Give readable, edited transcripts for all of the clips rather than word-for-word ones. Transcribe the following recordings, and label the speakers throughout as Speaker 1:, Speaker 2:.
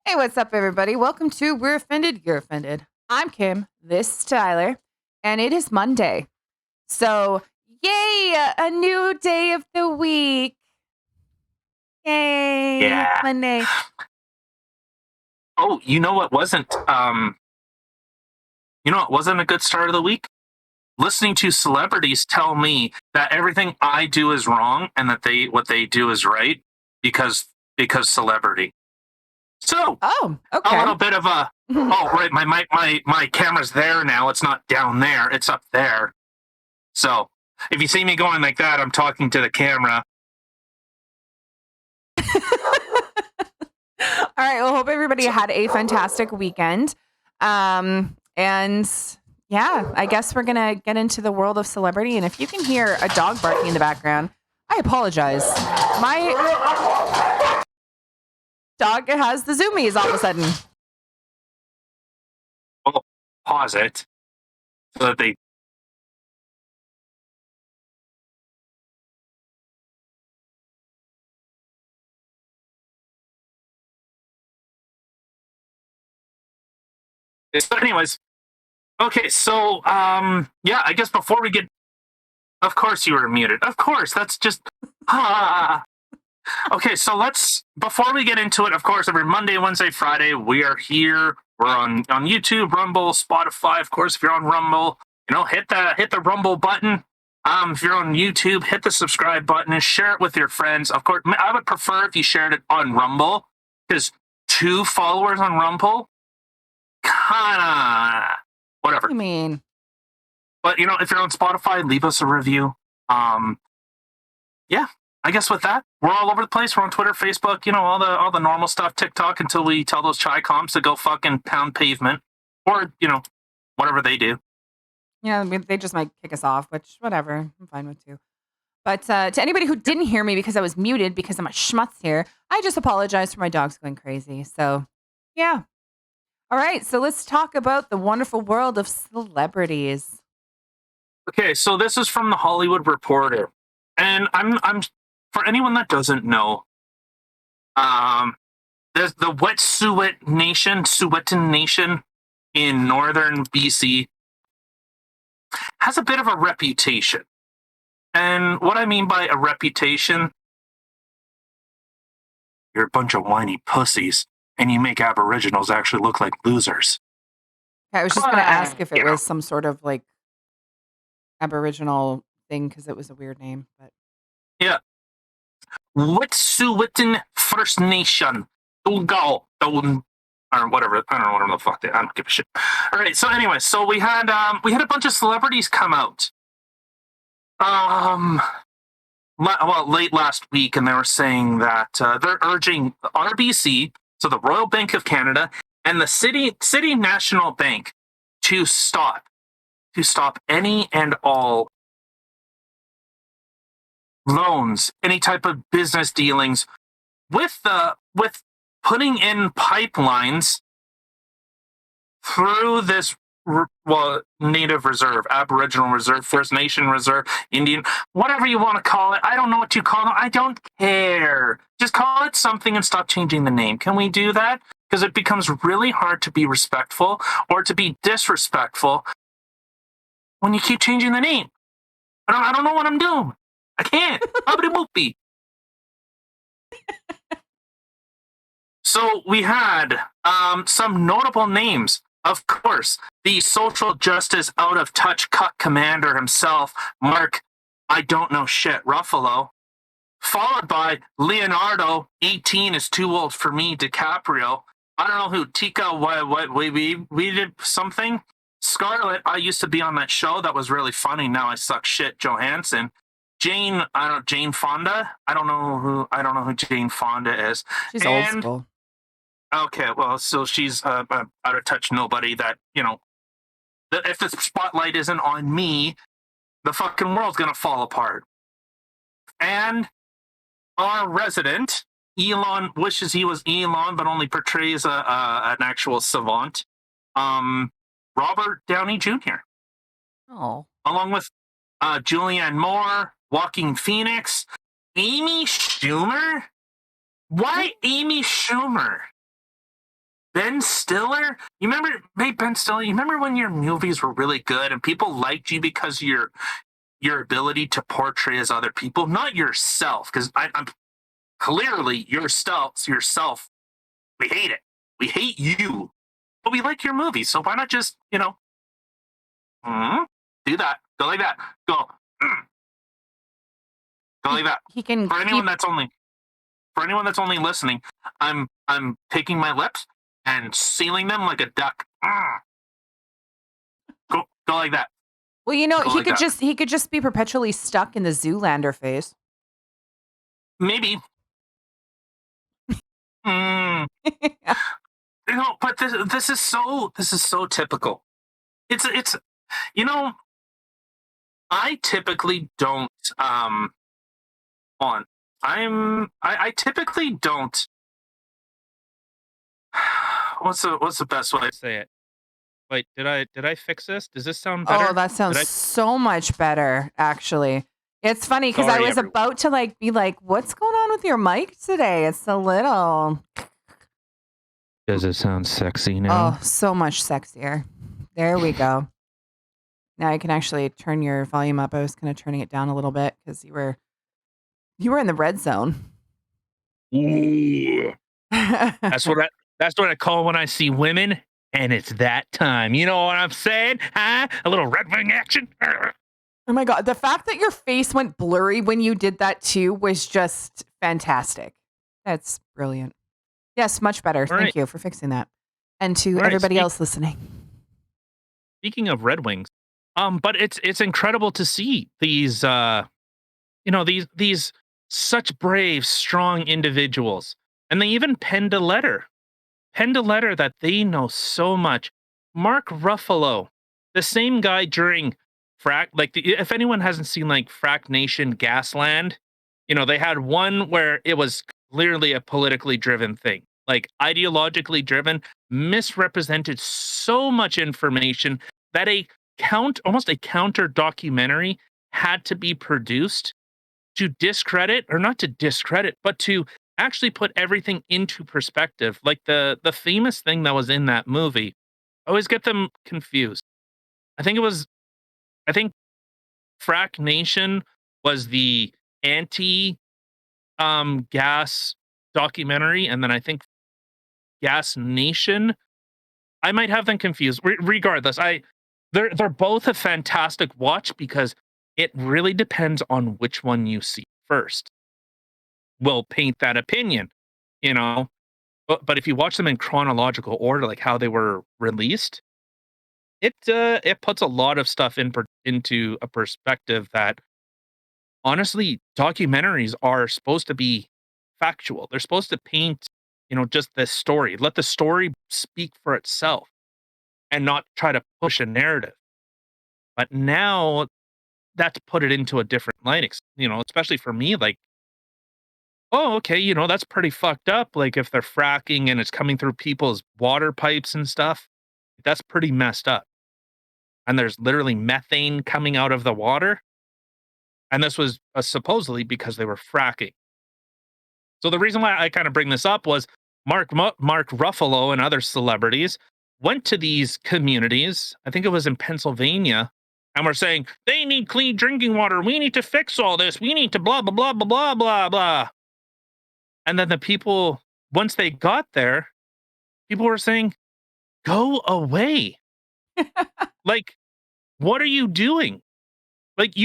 Speaker 1: Hey, what's up, everybody? Welcome to We're Offended, You're Offended. I'm Kim, this is Tyler, and it is Monday. So, yay, a new day of the week. Yay,
Speaker 2: Yeah.
Speaker 1: Monday.
Speaker 2: Oh, you know what wasn't a good start of the week? Listening to celebrities tell me that everything I do is wrong and that what they do is right because celebrity. So,
Speaker 1: Oh,
Speaker 2: a
Speaker 1: okay.
Speaker 2: little bit of a oh right, my camera's there now. It's not down there, it's up there. So, if you see me going like that, I'm talking to the camera.
Speaker 1: All right, well, hope everybody had a fantastic weekend. And yeah, I guess we're going to get into the world of celebrity. And if you can hear a dog barking in the background, I apologize. My dog has the zoomies all of a sudden.
Speaker 2: Well, pause it so that they so anyways, okay, so yeah, I guess before we get, of course you were muted. Of course, that's just okay, so before we get into it, of course, every Monday, Wednesday, Friday, we are here. We're on YouTube, Rumble, Spotify. Of course, if you're on Rumble, hit the Rumble button. If you're on YouTube, hit the subscribe button and share it with your friends. Of course, I would prefer if you shared it on Rumble because 2 followers on Rumble, kinda whatever.
Speaker 1: What do you mean?
Speaker 2: But if you're on Spotify, leave us a review. Yeah, I guess with that, we're all over the place. We're on Twitter, Facebook, all the normal stuff, TikTok, until we tell those chai comps to go fucking pound pavement, or whatever they do.
Speaker 1: Yeah, they just might kick us off, which whatever, I'm fine with too. But to anybody who didn't hear me because I was muted because I'm a schmutz here, I just apologize for my dogs going crazy. So, yeah. All right, so let's talk about the wonderful world of celebrities.
Speaker 2: Okay, so this is from the Hollywood Reporter, and I'm for anyone that doesn't know, there's the Wet'suwet'en Nation in northern BC has a bit of a reputation. And what I mean by a reputation, you're a bunch of whiny pussies, and you make Aboriginals actually look like losers.
Speaker 1: I was just going to ask if it was some sort of like Aboriginal thing because it was a weird name, but
Speaker 2: yeah. Wet'suwet'en First Nation. Go. Or whatever. I don't know what the fuck I don't give a shit. All right. So anyway, so we had a bunch of celebrities come out. Late last week, and they were saying that they're urging RBC, so the Royal Bank of Canada, and the City National Bank to stop any and all loans, any type of business dealings with putting in pipelines through this Native Reserve, Aboriginal Reserve, First Nation Reserve, Indian, whatever you want to call it. I don't know what you call it. I don't care. Just call it something and stop changing the name. Can we do that? Because it becomes really hard to be respectful or to be disrespectful when you keep changing the name. I don't know what I'm doing. I can't. Nobody won't be. So we had some notable names. Of course, the social justice out of touch cuck commander himself, Mark, I don't know shit, Ruffalo, followed by Leonardo, 18 is too old for me, DiCaprio. I don't know who, Tika, we did something. Scarlett, I used to be on that show that was really funny. Now I suck shit, Johansson. Jane Fonda. I don't know who Jane Fonda is.
Speaker 1: she's old school.
Speaker 2: Okay, well, so she's out of touch nobody that, if the spotlight isn't on me, the fucking world's going to fall apart. And our resident, Elon, wishes he was Elon, but only portrays an actual savant, Robert Downey Jr.
Speaker 1: Oh.
Speaker 2: Along with Julianne Moore, Joaquin Phoenix, Amy Schumer? Why Amy Schumer? Ben Stiller? You remember, hey, Ben Stiller, you remember when your movies were really good and people liked you because of your ability to portray as other people, not yourself, because I'm clearly yourself. We hate it. We hate you, but we like your movies. So why not just, do that? Go like that. Go. Go like that.
Speaker 1: He can
Speaker 2: For anyone that's only listening, I'm taking my lips and sealing them like a duck. Go like that.
Speaker 1: Well,
Speaker 2: Go
Speaker 1: he
Speaker 2: like
Speaker 1: could
Speaker 2: that.
Speaker 1: he could just be perpetually stuck in the Zoolander phase.
Speaker 2: Maybe. But this is so typical. It's I typically don't I typically don't. What's the best way to say it? Wait, did I fix this? Does this sound better?
Speaker 1: Oh, that sounds so much better, actually. It's funny because I
Speaker 2: Sorry,
Speaker 1: was
Speaker 2: everyone.
Speaker 1: about to be like, what's going on with your mic today? It's a little.
Speaker 2: Does it sound sexy now?
Speaker 1: Oh, so much sexier. There we go. Now I can actually turn your volume up. I was kind of turning it down a little bit because you were in the red zone.
Speaker 2: Ooh. That's what I call when I see women, and it's that time. You know what I'm saying? Huh? A little Red Wing action.
Speaker 1: Oh my God. The fact that your face went blurry when you did that too was just fantastic. That's brilliant. Yes, much better. Thank you for fixing that. And to everybody else listening.
Speaker 2: Speaking of Red Wings, but it's incredible to see these these such brave, strong individuals. And they even penned a letter that they know so much. Mark Ruffalo, the same guy during if anyone hasn't seen like Frack Nation Gasland, they had one where it was clearly a politically driven thing, like ideologically driven, misrepresented so much information that almost a counter documentary had to be produced to discredit, or not to discredit, but to actually put everything into perspective. Like the famous thing that was in that movie, I always get them confused. I think Frack Nation was the anti gas documentary, and then I think Gas Nation. I might have them confused. Regardless, they're both a fantastic watch because it really depends on which one you see first. Will paint that opinion, you know. But if you watch them in chronological order, like how they were released, it puts a lot of stuff into a perspective that honestly, documentaries are supposed to be factual. They're supposed to paint, just the story. Let the story speak for itself and not try to push a narrative. But now that's put it into a different light, especially for me, like, oh, okay, that's pretty fucked up. Like if they're fracking and it's coming through people's water pipes and stuff, that's pretty messed up. And there's literally methane coming out of the water. And this was supposedly because they were fracking. So the reason why I kind of bring this up was Mark Ruffalo and other celebrities went to these communities. I think it was in Pennsylvania, and were saying they need clean drinking water. We need to fix all this. We need to blah blah blah blah blah blah blah. And then the people, once they got there, people were saying, "Go away! Like, what are you doing? Like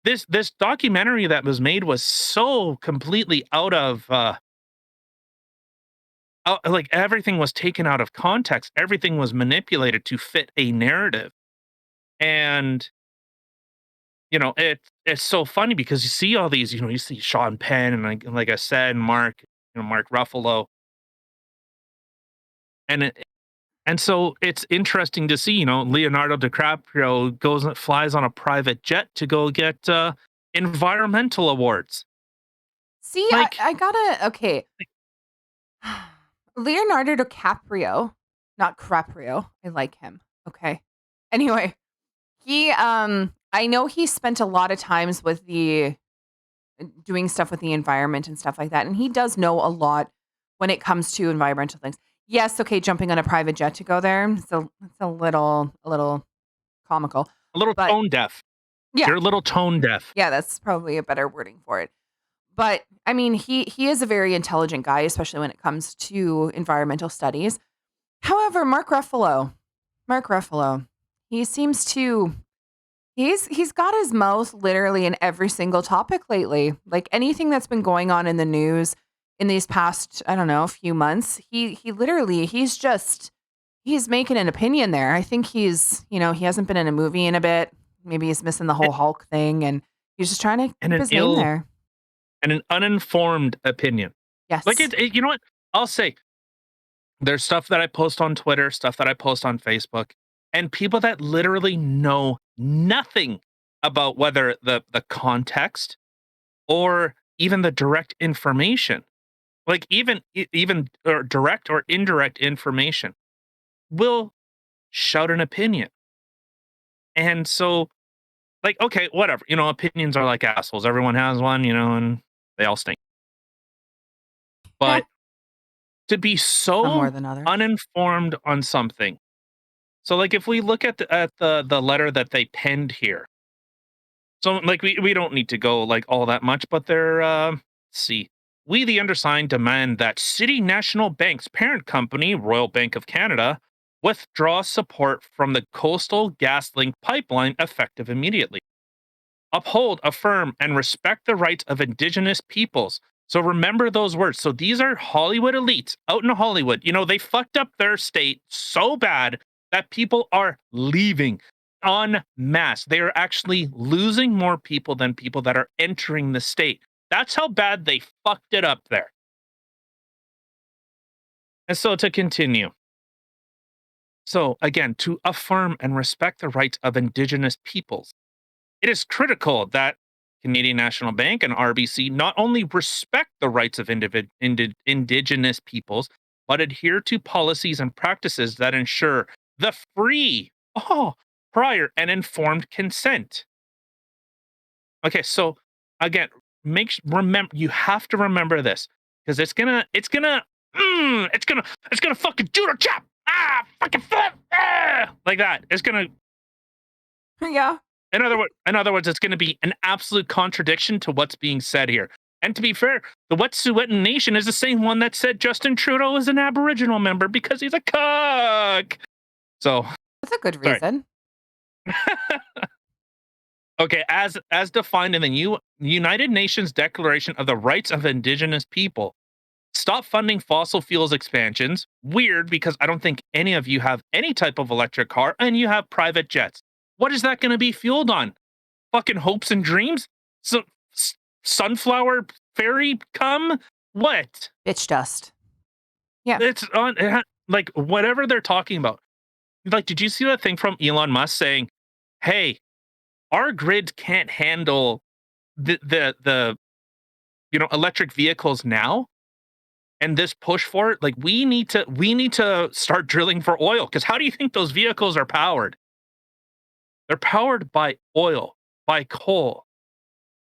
Speaker 2: this documentary that was made was so completely out of." Like everything was taken out of context. Everything was manipulated to fit a narrative. And it's so funny because you see all these, you see Sean Penn and like I said, Mark Ruffalo. And so it's interesting to see, Leonardo DiCaprio flies on a private jet to go get environmental awards.
Speaker 1: See,
Speaker 2: Like,
Speaker 1: I gotta, okay. Leonardo DiCaprio, not Craprio. I like him. Okay. Anyway, I know he spent a lot of times with doing stuff with the environment and stuff like that. And he does know a lot when it comes to environmental things. Yes, okay, jumping on a private jet to go there. So it's a little comical.
Speaker 2: A little
Speaker 1: But
Speaker 2: tone deaf.
Speaker 1: yeah,
Speaker 2: You're a little tone deaf.
Speaker 1: yeah, that's probably a better wording for it. But I mean, he is a very intelligent guy, especially when it comes to environmental studies. However, Mark Ruffalo, he seems to he's got his mouth literally in every single topic lately. Like anything that's been going on in the news in these past, I don't know, few months, he literally he's making an opinion there. I think he hasn't been in a movie in a bit. Maybe he's missing the whole
Speaker 2: And,
Speaker 1: Hulk thing and he's just trying to
Speaker 2: and
Speaker 1: keep
Speaker 2: an
Speaker 1: his name there.
Speaker 2: uninformed opinion. Like
Speaker 1: Yes.
Speaker 2: you know what? I'll say there's stuff that I post on Twitter, stuff that I post on Facebook, and people that literally know nothing about whether the context or even the direct information, like even or direct or indirect information, will shout an opinion. And so, like, okay, whatever, opinions are like assholes. Everyone has one, and they all stink.
Speaker 1: Yeah.
Speaker 2: But to be
Speaker 1: Some more
Speaker 2: so
Speaker 1: than others.
Speaker 2: uninformed on something. So, like, if we look at the letter that they penned here, so like we don't need to go like all that much, but they're let's see. We, the undersigned, demand that City National Bank's parent company, Royal Bank of Canada, withdraw support from the Coastal GasLink pipeline effective immediately. Uphold, affirm, and respect the rights of Indigenous peoples. So remember those words. So these are Hollywood elites out in Hollywood. They fucked up their state so bad that people are leaving en masse. They are actually losing more people than people that are entering the state. That's how bad they fucked it up there. And so to continue. So again, to affirm and respect the rights of Indigenous peoples. It is critical that Canadian National Bank and RBC not only respect the rights of Indigenous peoples, but adhere to policies and practices that ensure the free, prior, and informed consent. Okay, so again, remember, you have to remember this because it's gonna fucking judo chop, fucking flip, like that. It's gonna
Speaker 1: Yeah.
Speaker 2: In other words, it's going to be an absolute contradiction to what's being said here. And to be fair, the Wet'suwet'en Nation is the same one that said Justin Trudeau is an Aboriginal member because he's a cuck. So,
Speaker 1: That's a good
Speaker 2: sorry.
Speaker 1: reason.
Speaker 2: Okay, as defined in the United Nations Declaration of the Rights of Indigenous People, stop funding fossil fuels expansions. Weird because I don't think any of you have any type of electric car and you have private jets. What is that going to be fueled on? Fucking hopes and dreams? So, sunflower fairy come? What?
Speaker 1: Bitch dust. Yeah.
Speaker 2: It's on like whatever they're talking about. Like, did you see that thing from Elon Musk saying, "Hey, our grid can't handle the electric vehicles now, and this push for it. Like, we need to start drilling for oil because how do you think those vehicles are powered? They're powered by oil, by coal."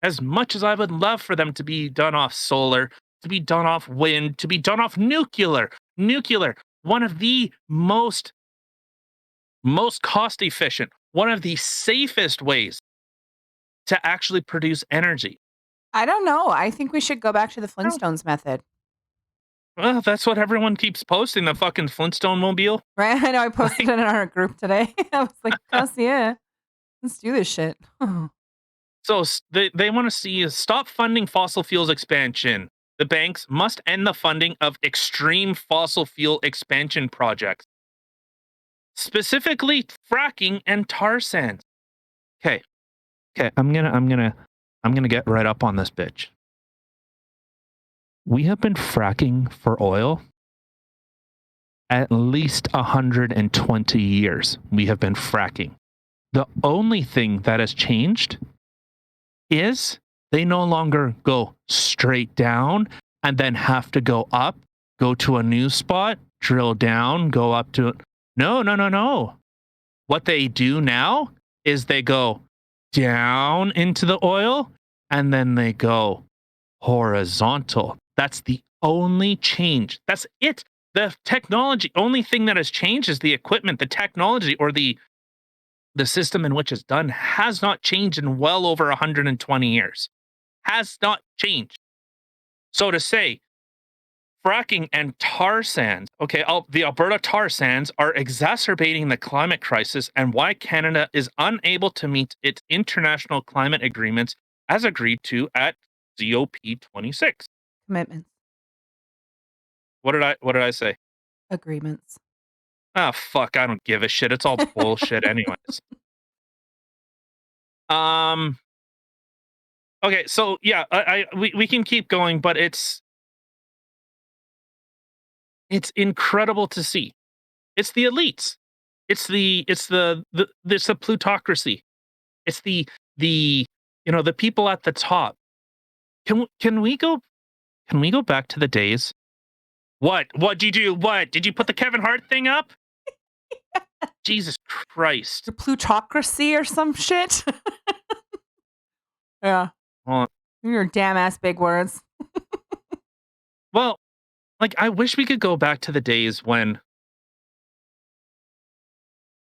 Speaker 2: As much as I would love for them to be done off solar, to be done off wind, to be done off nuclear, one of the most cost efficient, one of the safest ways to actually produce energy.
Speaker 1: I don't know. I think we should go back to the
Speaker 2: Oh,
Speaker 1: Flintstones method.
Speaker 2: well, that's what everyone keeps posting, the fucking Flintstone mobile.
Speaker 1: Right? I know I posted it in our group today. I was like, "Cuss, yeah. Let's do this shit."
Speaker 2: So they want to see is stop funding fossil fuels expansion. The banks must end the funding of extreme fossil fuel expansion projects, specifically fracking and tar sands. Okay, okay, I'm gonna get right up on this bitch. We have been fracking for oil at least 120 years. We have been fracking. The only thing that has changed is they no longer go straight down and then have to go up, go to a new spot, drill down, go up to. No, no, no, no. What they do now is they go down into the oil and then they go horizontal. That's the only change. That's it. The technology, only thing that has changed is the equipment, the technology, or the system in which it's done has not changed in well over 120 years. Has not changed. So to say fracking and tar sands, okay, the Alberta tar sands are exacerbating the climate crisis and why Canada is unable to meet its international climate agreements as agreed to at COP26.
Speaker 1: Commitments,
Speaker 2: What did I say?
Speaker 1: agreements.
Speaker 2: Ah, fuck, I don't give a shit. It's all bullshit anyways. Um okay, so yeah, we can keep going, but it's incredible to see. It's the elites. It's the plutocracy. It's the the people at the top. Can we go back to the days? What did you do? What did you put the Kevin Hart thing up? Jesus Christ!
Speaker 1: Your plutocracy or some shit. Yeah.
Speaker 2: Well,
Speaker 1: Your damn ass big words.
Speaker 2: well, like I wish we could go back to the days when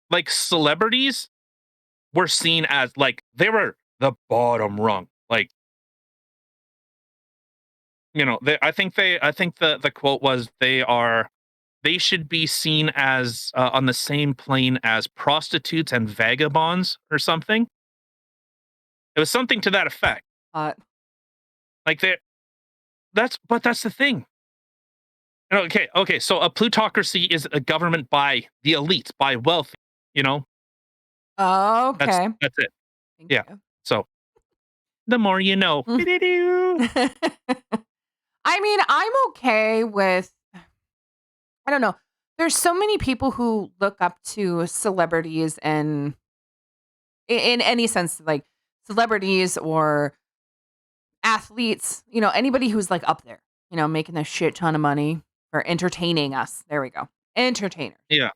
Speaker 2: like celebrities were seen as like they were the bottom rung. Like I think the quote was they should be seen as on the same plane as prostitutes and vagabonds or something. It was something to that effect.
Speaker 1: Uh,
Speaker 2: Like that's the thing. Okay. So a plutocracy is a government by the elites, by wealthy. You know,
Speaker 1: oh,
Speaker 2: that's
Speaker 1: okay.
Speaker 2: that's it.
Speaker 1: Thank
Speaker 2: Yeah. So the more you know.
Speaker 1: you. I mean, I'm okay with, I don't know. There's so many people who look up to celebrities and in any sense, like celebrities or athletes, anybody who's like up there, making a shit ton of money for entertaining us. There we go. Entertainers.
Speaker 2: Yeah.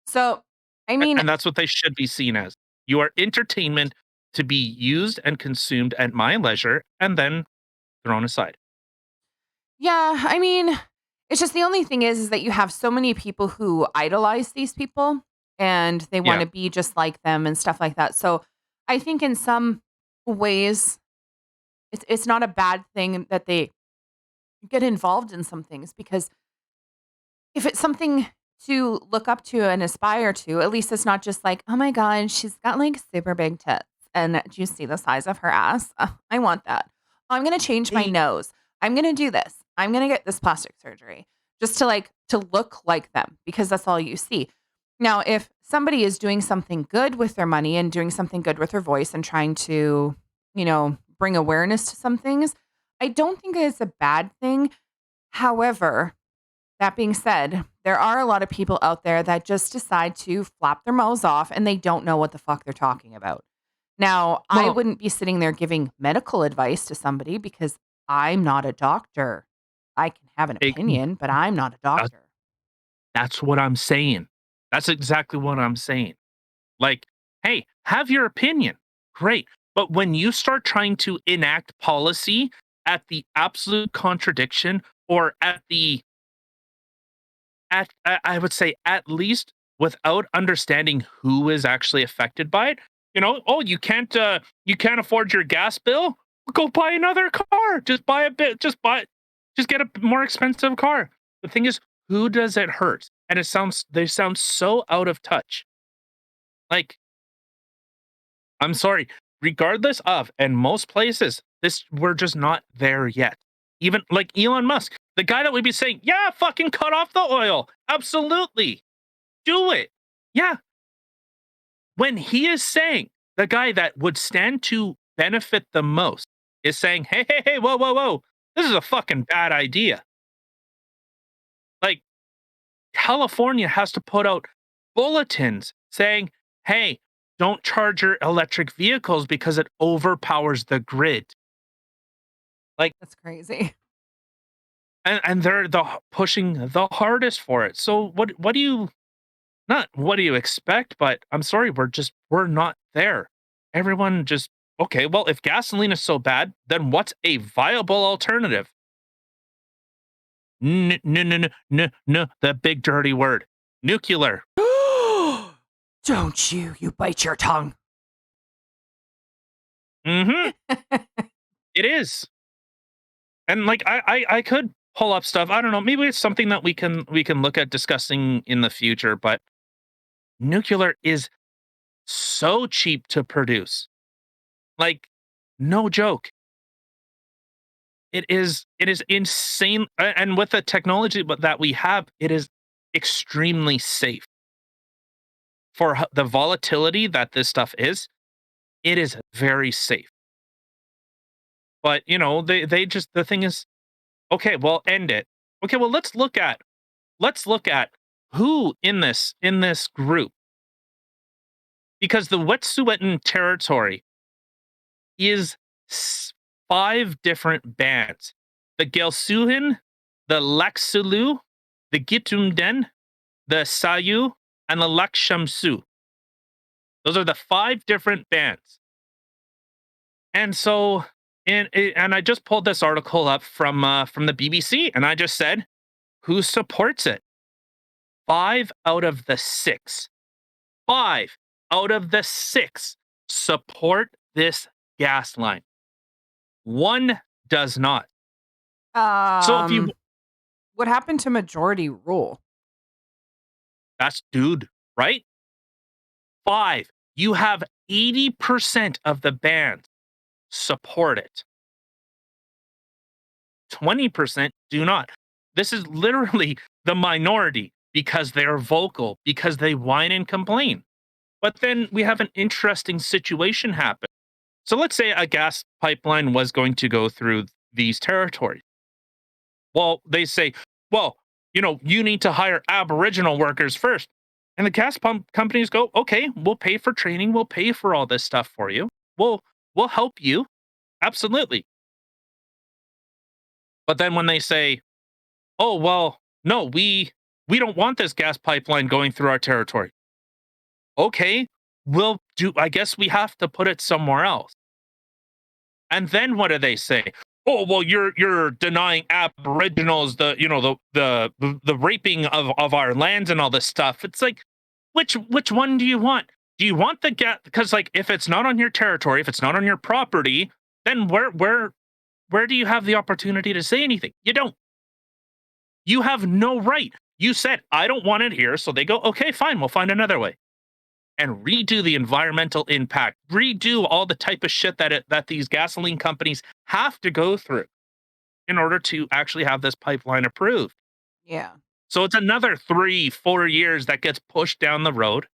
Speaker 1: So, I mean,
Speaker 2: And that's what they should be seen as. You are entertainment to be used and consumed at my leisure and then thrown aside.
Speaker 1: yeah, I mean, it's just the only thing is that you have so many people who idolize these people and they want
Speaker 2: Yeah.
Speaker 1: to be just like them and stuff like that. So I think in some ways it's not a bad thing that they get involved in some things because if it's something to look up to and aspire to, at least it's not just like, oh my God, she's got like super big tits. And do you see the size of her ass? I want that. I'm going to change my
Speaker 2: Hey,
Speaker 1: nose. I'm going to do this. I'm going to get this plastic surgery just to look like them because that's all you see. Now, if somebody is doing something good with their money and doing something good with their voice and trying to, bring awareness to some things, I don't think it's a bad thing. However, that being said, there are a lot of people out there that just decide to flap their mouths off and they don't know what the fuck they're talking about. Now, I
Speaker 2: well,
Speaker 1: wouldn't be sitting there giving medical advice to somebody because I'm not a doctor. I can have an
Speaker 2: it,
Speaker 1: opinion, but I'm not a
Speaker 2: that-
Speaker 1: doctor.
Speaker 2: that's what I'm saying. That's exactly what I'm saying. Like, hey, have your opinion. Great. But when you start trying to enact policy at the absolute contradiction or I would say at least without understanding who is actually affected by it. Oh, you can't afford your gas bill? Go buy another car. Just get a more expensive car. The thing is, who does it hurt? And they sound so out of touch. Like, I'm sorry, regardless of, and most places, we're just not there yet. Even like Elon Musk, the guy that would be saying, yeah, fucking cut off the oil. Absolutely. Do it. Yeah. When he is saying the guy that would stand to benefit the most is saying, hey, whoa, whoa, whoa. This is a fucking bad idea. Like, California has to put out bulletins saying, hey, don't charge your electric vehicles because it overpowers the grid. Like,
Speaker 1: That's crazy.
Speaker 2: and they're pushing the hardest for it. So what do you not what do you expect? But I'm sorry, we're not there. Everyone just okay. Well, if gasoline is so bad, then what's a viable alternative? The big dirty word. Nuclear.
Speaker 1: Don't you bite your tongue.
Speaker 2: Mm-hmm. It is. And like I could pull up stuff. I don't know. Maybe it's something that we can look at discussing in the future, but nuclear is so cheap to produce. Like, no joke. It is insane. And with the technology that we have, it is extremely safe. For the volatility that this stuff is, it is very safe. But they just the thing is, okay, well, end it. Okay, well, let's look at who in this group, because the Wet'suwet'en territory is 5 different bands: the Gelsuhin, the Laksulu, the Gitumden, the Sayu, and the Lakshamsu. Those are the 5 different bands. And so, and I just pulled this article up from the BBC, and I just said, who supports it? 5 out of the 6. 5 out of the 6 support this gas line. 1 does not. So if you
Speaker 1: What happened to majority rule?
Speaker 2: that's dude, right? 5. You have 80% of the bands support it. 20% do not. This is literally the minority because they're vocal, because they whine and complain. But then we have an interesting situation happen. So let's say a gas pipeline was going to go through these territories. Well, they say, well, you need to hire Aboriginal workers first. And the gas pump companies go, okay, we'll pay for training. We'll pay for all this stuff for you. We'll help you. Absolutely. But then when they say, oh, well, no, we don't want this gas pipeline going through our territory. Okay, I guess we have to put it somewhere else. And then what do they say? Oh, well, you're denying Aboriginals the raping of our lands and all this stuff. It's like, which one do you want? Do you want the gas? Because like, if it's not on your territory, if it's not on your property, then where do you have the opportunity to say anything? You don't. You have no right. You said, I don't want it here. So they go, okay, fine, we'll find another way. And redo the environmental impact, redo all the type of shit that these gasoline companies have to go through in order to actually have this pipeline approved.
Speaker 1: Yeah.
Speaker 2: So it's another 3-4 years that gets pushed down the road.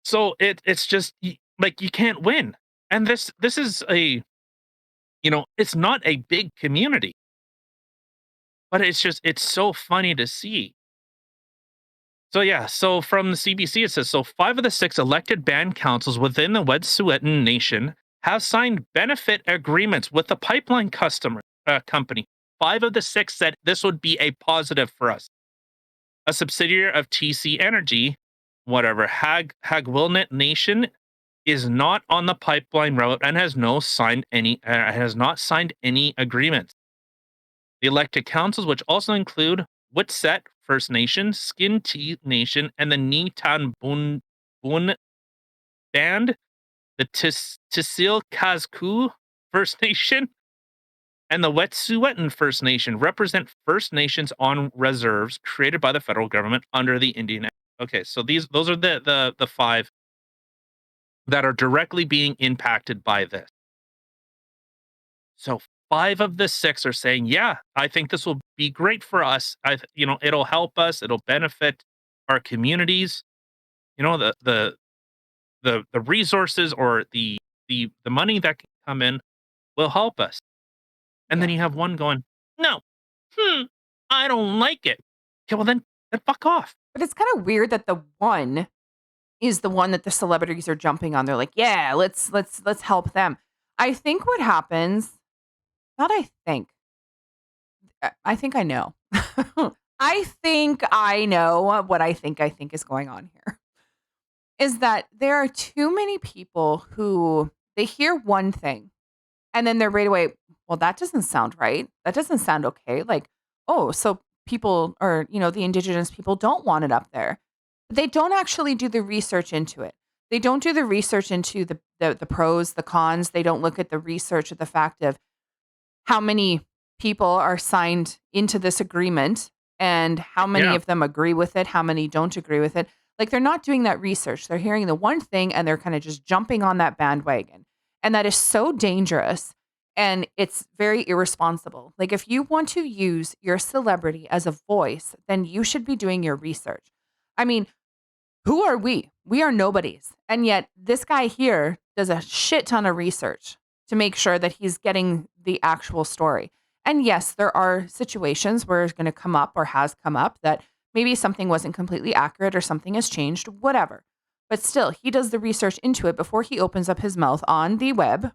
Speaker 2: So it's just like you can't win. And this is it's not a big community, but it's so funny to see. So yeah, so from the CBC it says, so 5 of the 6 elected band councils within the Wet'suwet'en Nation have signed benefit agreements with the pipeline company. 5 of the 6 said this would be a positive for us. A subsidiary of TC Energy, whatever, Hagwilnet Nation, is not on the pipeline route and has not signed any agreements. The elected councils, which also include Wet'suwet'en First Nation, Skin Tea Nation, and the Nitan Bun Band, the Tisil Kazku First Nation, and the Wet'suwet'en First Nation, represent First Nations on reserves created by the federal government under the Indian Act. Okay, so those are the 5 that are directly being impacted by this. So 5 of the 6 are saying, yeah, I think this will be great for us. It'll help us. It'll benefit our communities. The resources or the money that can come in will help us. And then
Speaker 1: Yeah.
Speaker 2: you have one going, no, I don't like it. Okay, well then fuck off.
Speaker 1: But it's kind of weird that the one is the one that the celebrities are jumping on. They're like, yeah, let's help them. I think what happens, not I think, I think I know. I think I know what I think is going on here. Is that there are too many people who they hear one thing and then they're right away, well, that doesn't sound right. That doesn't sound okay. Like, oh, so people or, the indigenous people don't want it up there. But they don't actually do the research into it. They don't do the research into the pros, the cons. They don't look at the research of the fact of how many people are signed into this agreement and how many
Speaker 2: Yeah.
Speaker 1: of them agree with it, how many don't agree with it. Like they're not doing that research. They're hearing the one thing and they're kind of just jumping on that bandwagon. And that is so dangerous and it's very irresponsible. Like if you want to use your celebrity as a voice, then you should be doing your research. I mean, who are we? We are nobodies. And yet this guy here does a shit ton of research to make sure that he's getting the actual story. And yes, there are situations where it's going to come up or has come up that maybe something wasn't completely accurate or something has changed, whatever. But still, he does the research into it before he opens up his mouth on the web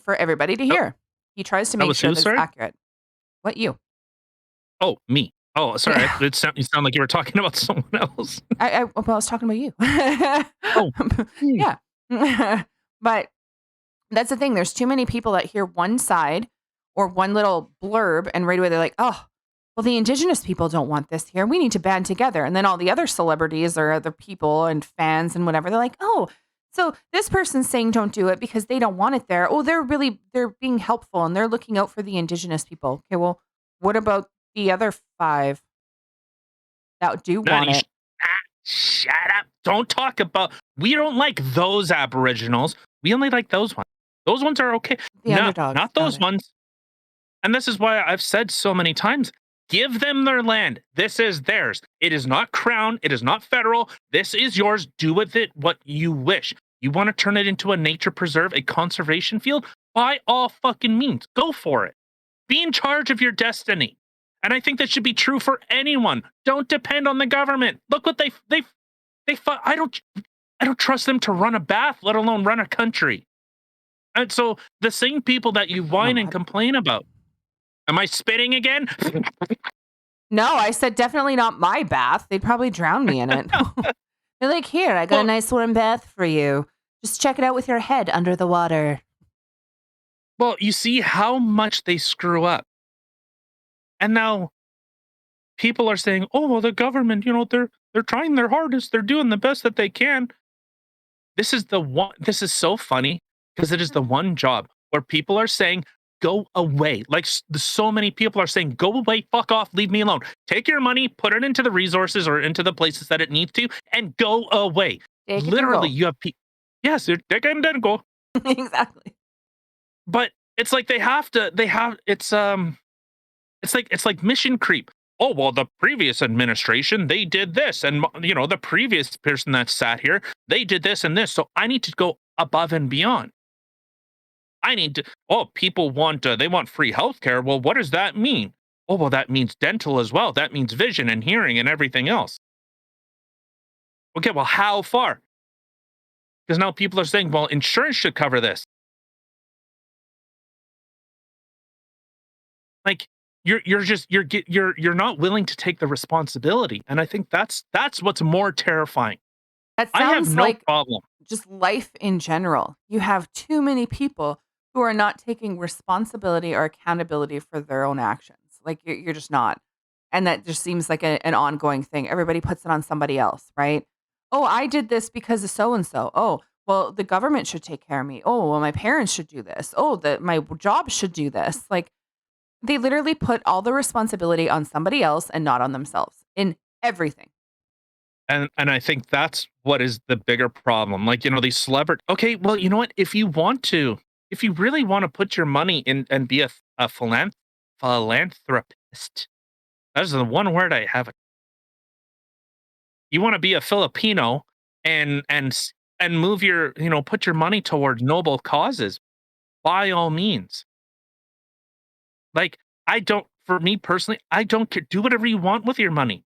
Speaker 1: for everybody to
Speaker 2: Oh,
Speaker 1: hear. He tries to
Speaker 2: that
Speaker 1: make
Speaker 2: was
Speaker 1: sure
Speaker 2: who,
Speaker 1: that it's
Speaker 2: sorry?
Speaker 1: accurate. What you?
Speaker 2: Oh, me. Oh, sorry.
Speaker 1: Yeah.
Speaker 2: You sound like you were talking about someone else.
Speaker 1: Well, I was talking about you.
Speaker 2: Oh, hmm.
Speaker 1: Yeah. But that's the thing. There's too many people that hear one side or one little blurb, and right away they're like, oh, well, the indigenous people don't want this here. We need to band together. And then all the other celebrities or other people and fans and whatever, they're like, oh, so this person's saying don't do it because they don't want it there. Oh, they're being helpful and they're looking out for the indigenous people. Okay, well, what about the other 5 that do
Speaker 2: Then
Speaker 1: want it?
Speaker 2: shut up. Don't talk about. We don't like those Aboriginals. We only like those ones. Those ones are okay.
Speaker 1: The
Speaker 2: No,
Speaker 1: underdogs.
Speaker 2: not
Speaker 1: Got
Speaker 2: those
Speaker 1: it.
Speaker 2: ones. And this is why I've said so many times, give them their land. This is theirs. It is not crown. It is not federal. This is yours. Do with it what you wish. You want to turn it into a nature preserve, a conservation field? By all fucking means, go for it. Be in charge of your destiny. And I think that should be true for anyone. Don't depend on the government. Look what I don't trust them to run a bath, let alone run a country. And so the same people that you
Speaker 1: Oh,
Speaker 2: whine and
Speaker 1: my.
Speaker 2: complain about. Am I spitting again?
Speaker 1: No, I said definitely not my bath. They'd probably drown me in it. They're like, here, I got a
Speaker 2: Well,
Speaker 1: nice warm bath for you. Just check it out with your head under the water.
Speaker 2: well, you see how much they screw up. And now people are saying, "Oh, well, the government, they're trying their hardest. They're doing the best that they can." This is so funny because it is the one job where people are saying, "Go away." Like so many people are saying, "Go away, fuck off, leave me alone. Take your money, put it into the resources or into the places that it needs to, and go away."
Speaker 1: Take it and
Speaker 2: Literally,
Speaker 1: go.
Speaker 2: you have people. Yes, take it and then go.
Speaker 1: Exactly.
Speaker 2: But it's like they have to. They have it's like mission creep. Oh, well, the previous administration, they did this. And, the previous person that sat here, they did this and this. So I need to go above and beyond. I need to, people they want free healthcare. Well, what does that mean? Oh, well, that means dental as well. That means vision and hearing and everything else. Okay, well, how far? Because now people are saying, well, insurance should cover this. Like, you're not willing to take the responsibility. And I think that's what's more terrifying.
Speaker 1: That
Speaker 2: I have
Speaker 1: sounds
Speaker 2: no
Speaker 1: like
Speaker 2: problem.
Speaker 1: just life in general. You have too many people who are not taking responsibility or accountability for their own actions. Like you're just not. And that just seems like an ongoing thing. Everybody puts it on somebody else, right? Oh, I did this because of so and so. Oh, well, the government should take care of me. Oh, well, my parents should do this. Oh, my job should do this. Like they literally put all the responsibility on somebody else and not on themselves in everything.
Speaker 2: And I think that's what is the bigger problem. Like, these celebrity. Okay, well, you know what? If you really want to put your money in and be a philanthropist, that's the one word I have. You want to be a Filipino and move put your money toward noble causes by all means. Like, for me personally, I don't care. Do whatever you want with your money.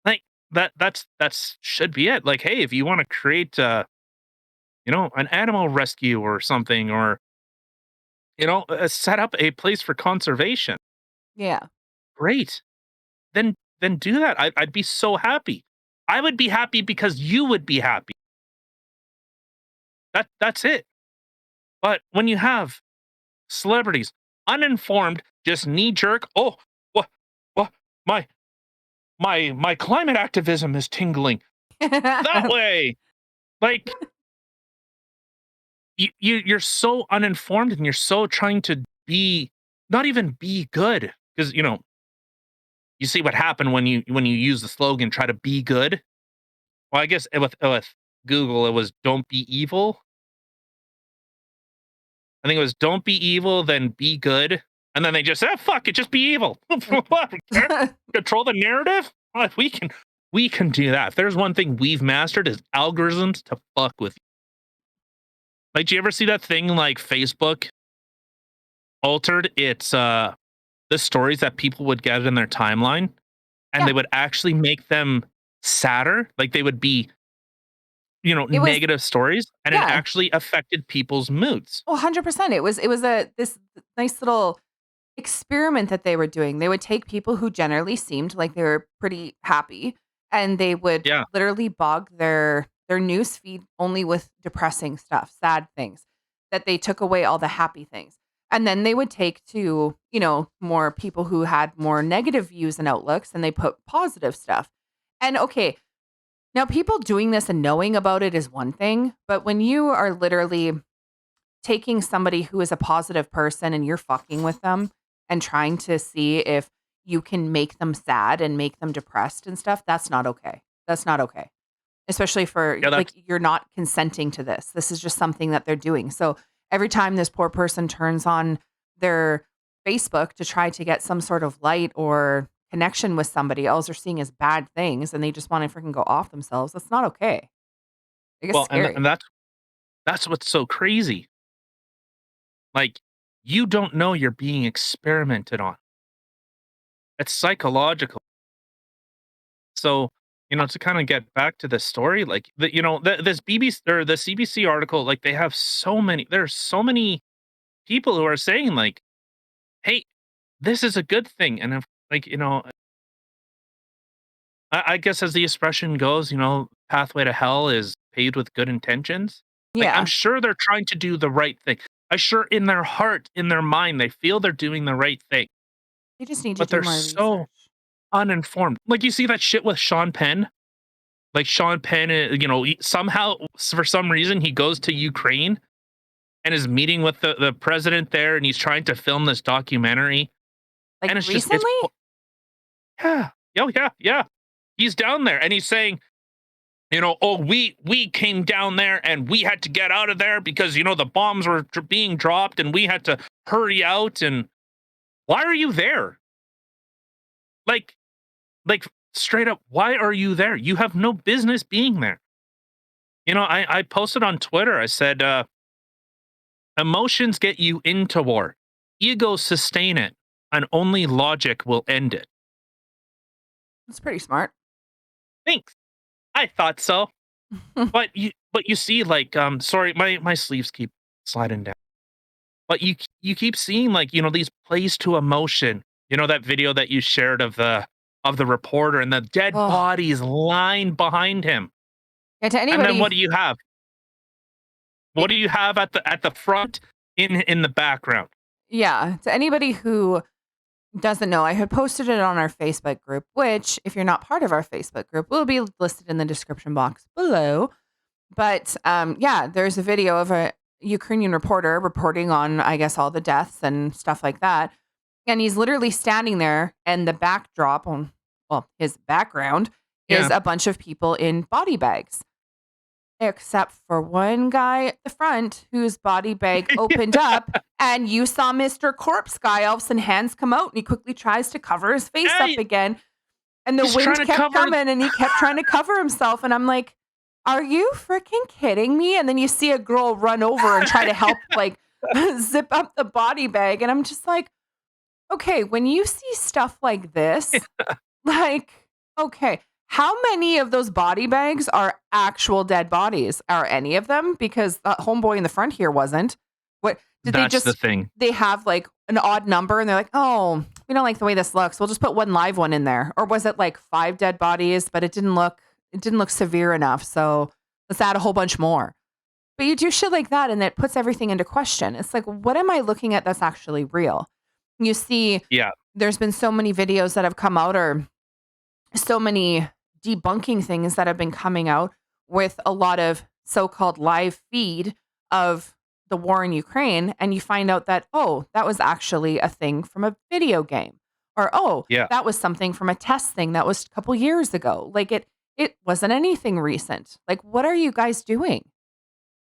Speaker 2: Like that's should be it. Like, hey, if you want to create an animal rescue or something, or set up a place for conservation,
Speaker 1: Yeah.
Speaker 2: great. Then do that. I'd be so happy. I would be happy because you would be happy. That's it. But when you have celebrities, uninformed, just knee jerk. Oh, what, my, my climate activism is tingling that way. Like, you're so uninformed and you're so trying to be, not even be good. Because, you see what happened when you use the slogan, try to be good. Well, I guess with Google, it was don't be evil. I think it was don't be evil, then be good. And then they just said, fuck it, just be evil. What? Control the narrative? What? We can do that. If there's one thing we've mastered is algorithms to fuck with. Like, do you ever see that thing like Facebook altered? It's the stories that people would get in their timeline, and
Speaker 1: Yeah.
Speaker 2: they would actually make them sadder. Like they would be,
Speaker 1: It was
Speaker 2: negative stories, and it
Speaker 1: yeah.
Speaker 2: actually affected people's moods.
Speaker 1: Oh, 100%. It was a this nice little experiment that they were doing. They would take people who generally seemed like they were pretty happy, and they would
Speaker 2: Yeah.
Speaker 1: literally bog their news feed only with depressing stuff, sad things, that they took away all the happy things. And then they would take to, more people who had more negative views and outlooks, and they put positive stuff. And okay, now people doing this and knowing about it is one thing, but when you are literally taking somebody who is a positive person and you're fucking with them and trying to see if you can make them sad and make them depressed and stuff, that's not okay. That's not okay. Especially for
Speaker 2: Yeah,
Speaker 1: like
Speaker 2: that's
Speaker 1: you're not consenting to this. This is just something that they're doing. So every time this poor person turns on their Facebook to try to get some sort of light or connection with somebody, all they're seeing is bad things and they just want to freaking go off themselves. That's not okay. It gets
Speaker 2: well, and
Speaker 1: scary.
Speaker 2: that's what's so crazy. Like, you don't know you're being experimented on. It's psychological. So, to kind of get back to the story, like this BBC or the CBC article, like they have there's so many people who are saying like, hey, this is a good thing. And if like, I guess as the expression goes, pathway to hell is paved with good intentions. Like, I'm
Speaker 1: Yeah.
Speaker 2: sure they're trying to do the right thing. I'm sure in their heart, in their mind, they feel they're doing the right thing,
Speaker 1: They just need to
Speaker 2: but
Speaker 1: do
Speaker 2: they're
Speaker 1: more
Speaker 2: so
Speaker 1: research.
Speaker 2: uninformed. Like, you see that shit with Sean Penn? Like, Sean Penn, somehow, for some reason, he goes to Ukraine and is meeting with the president there, and he's trying to film this documentary.
Speaker 1: Like
Speaker 2: And it's just,
Speaker 1: recently?
Speaker 2: yeah. Oh, yeah, yeah. He's down there and he's saying, oh, we came down there and we had to get out of there because the bombs were being dropped and we had to hurry out. And why are you there? Like, like straight up, why are you there? You have no business being there. I posted on Twitter. I said, emotions get you into war, ego sustain it, and only logic will end it.
Speaker 1: That's pretty smart.
Speaker 2: Thanks. I thought so. But you see, like, sorry, my sleeves keep sliding down. But you keep seeing, like, these plays to emotion. That video that you shared of the reporter and the dead
Speaker 1: Oh,
Speaker 2: bodies lined behind him.
Speaker 1: yeah. To
Speaker 2: And then
Speaker 1: anybody,
Speaker 2: what do you have? What do you have at the front in the background?
Speaker 1: yeah, to anybody who doesn't know, I had posted it on our Facebook group, which, if you're not part of our Facebook group, will be listed in the description box below. But yeah, there's a video of a Ukrainian reporter reporting on, I guess, all the deaths and stuff like that. And he's literally standing there, and the backdrop on, well, his background is
Speaker 2: Yeah.
Speaker 1: a bunch of people in body bags, except for one guy at the front whose body bag opened up, and you saw Mr. Corpse Guy. All of a sudden, hands come out, and he quickly tries to cover his face
Speaker 2: Yeah,
Speaker 1: up again. And the
Speaker 2: he's trying
Speaker 1: wind
Speaker 2: to
Speaker 1: kept
Speaker 2: cover.
Speaker 1: coming, and he kept trying to cover himself. And I'm like, are you freaking kidding me? And then you see a girl run over and try to help, like, zip up the body bag. And I'm just like, okay, when you see stuff like this, like, okay, how many of those body bags are actual dead bodies? Are any of them? Because the homeboy in the front here wasn't. What did they
Speaker 2: That's the
Speaker 1: just,
Speaker 2: thing.
Speaker 1: they have like an odd number and they're like, oh, we don't like the way this looks. We'll just put one live one in there. Or was it like 5 dead bodies, but it didn't look severe enough. So let's add a whole bunch more. But you do shit like that and it puts everything into question. It's like, what am I looking at that's actually real? You see,
Speaker 2: Yeah.
Speaker 1: there's been so many videos that have come out or so many debunking things that have been coming out with a lot of so-called live feed of the war in Ukraine, and you find out that, oh, that was actually a thing from a video game, or oh,
Speaker 2: Yeah.
Speaker 1: that was something from a test thing that was a couple years ago. Like it wasn't anything recent. Like, what are you guys doing?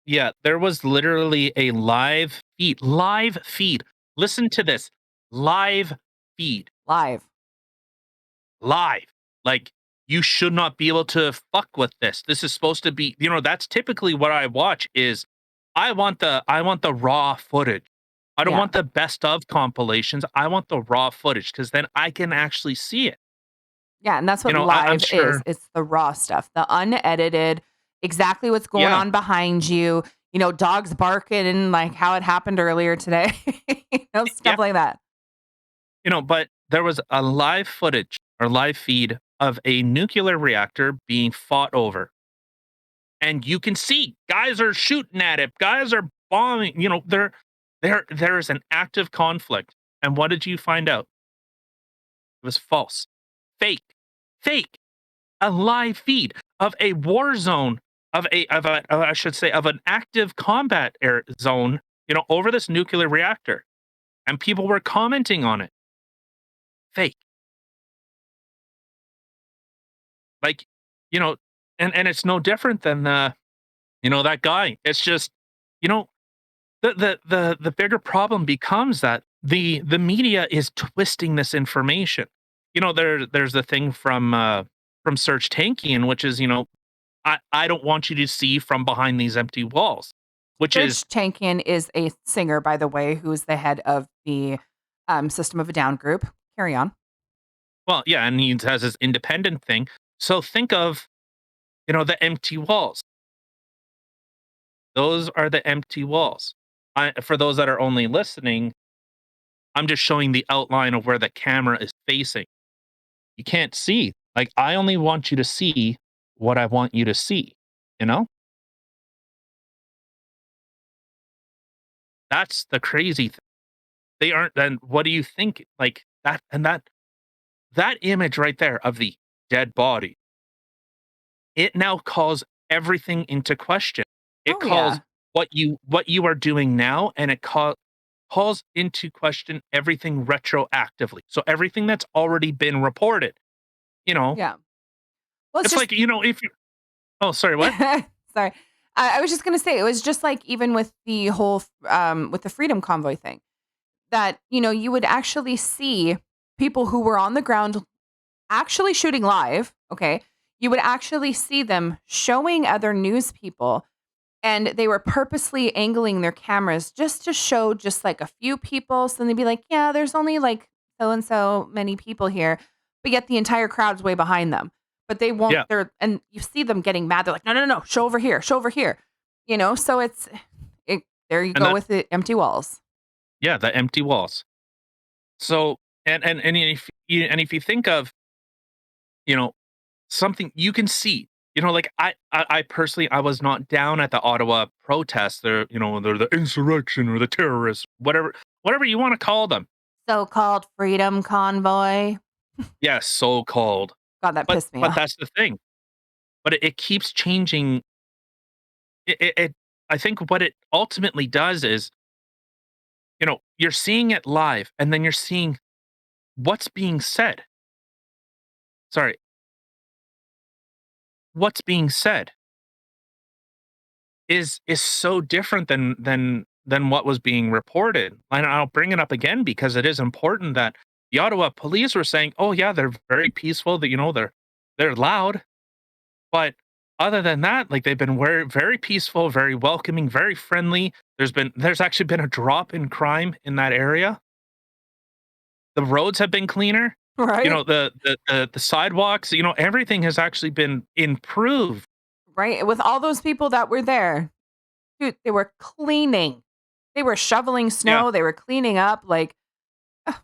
Speaker 2: Yeah, there was literally a live feed. Listen to this. Live feed.
Speaker 1: Live.
Speaker 2: Live. Like, you should not be able to fuck with this. This is supposed to be, that's typically what I watch is I want the raw footage. I don't
Speaker 1: Yeah.
Speaker 2: want the best of compilations. I want the raw footage because then I can actually see it.
Speaker 1: Yeah, and that's what
Speaker 2: I'm
Speaker 1: live is.
Speaker 2: sure.
Speaker 1: It's the raw stuff, the unedited, exactly what's going
Speaker 2: Yeah.
Speaker 1: on behind you. Dogs barking and like how it happened earlier today.
Speaker 2: Yeah.
Speaker 1: Stuff like that.
Speaker 2: But there was a live footage or live feed of a nuclear reactor being fought over. And you can see guys are shooting at it, guys are bombing, there is an active conflict. And what did you find out? It was false. Fake. Fake. A live feed of a war zone I should say of an active combat air zone, over this nuclear reactor. And people were commenting on it. Fake. Like, you know, and it's no different than that guy. It's just, you know, the bigger problem becomes that the media is twisting this information. There's the thing from Serge Tankian, which is, I don't want you to see from behind these empty walls, which is
Speaker 1: Serge Tankian is a singer, by the way, who is the head of the System of a Down group. Carry on.
Speaker 2: well, yeah, and he has his independent thing. So think of, the empty walls. Those are the empty walls. For those that are only listening, I'm just showing the outline of where the camera is facing. You can't see. Like, I only want you to see what I want you to see, you know? That's the crazy thing. They aren't then what do you think? Like that image right there of the dead body, it now calls everything into question. It
Speaker 1: Oh
Speaker 2: calls
Speaker 1: yeah.
Speaker 2: what you are doing now, and it calls into question everything retroactively. So everything that's already been reported, you know,
Speaker 1: Yeah. Well, it's
Speaker 2: it's
Speaker 1: just
Speaker 2: like, if you oh, sorry, what?
Speaker 1: sorry. I was just gonna say it was just like even with the whole with the freedom convoy thing that you would actually see people who were on the ground actually shooting live. Okay, you would actually see them showing other news people, and they were purposely angling their cameras just to show just like a few people. So then they'd be like, "Yeah, there's only like so and so many people here," but yet the entire crowd's way behind them. But they won't.
Speaker 2: Yeah.
Speaker 1: And you see them getting mad. They're like, "No, no, no, no! Show over here! Show over here!" So it. There you
Speaker 2: And
Speaker 1: go
Speaker 2: that
Speaker 1: with the empty walls.
Speaker 2: yeah, the empty walls. So and if you think of, you know, something you can see, like I personally I was not down at the Ottawa protests. They're the insurrection or the terrorists, whatever you want to call them.
Speaker 1: So-called freedom convoy.
Speaker 2: Yes, so called.
Speaker 1: God, that
Speaker 2: But
Speaker 1: pissed me
Speaker 2: but
Speaker 1: off.
Speaker 2: that's the thing. But it keeps changing. It I think what it ultimately does is, you're seeing it live and then you're seeing what's being said. Sorry, what's being said is so different than what was being reported. And I'll bring it up again because it is important that the Ottawa police were saying, "Oh yeah, they're very peaceful. That they're loud, but other than that, like they've been very peaceful, very welcoming, very friendly. There's actually been a drop in crime in that area. The roads have been cleaner.
Speaker 1: Right?
Speaker 2: The sidewalks. Everything has actually been improved.
Speaker 1: Right? With all those people that were there, dude, they were cleaning. They were shoveling
Speaker 2: Yeah,
Speaker 1: snow, they were cleaning up, like, ugh,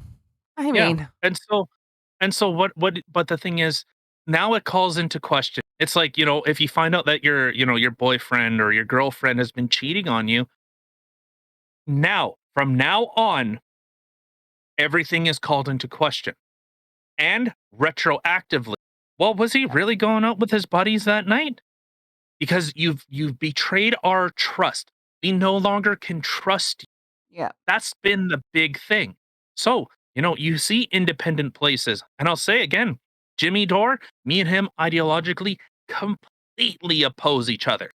Speaker 1: I
Speaker 2: yeah.
Speaker 1: mean,
Speaker 2: And so what but the thing is, now it calls into question It's like, if you find out that your boyfriend or your girlfriend has been cheating on you, from now on, everything is called into question. And retroactively, well, was he really going out with his buddies that night? Because you've betrayed our trust. We no longer can trust you.
Speaker 1: Yeah.
Speaker 2: That's been the big thing. So, you see independent places, and I'll say again, Jimmy Dore, me and him ideologically completely oppose each other.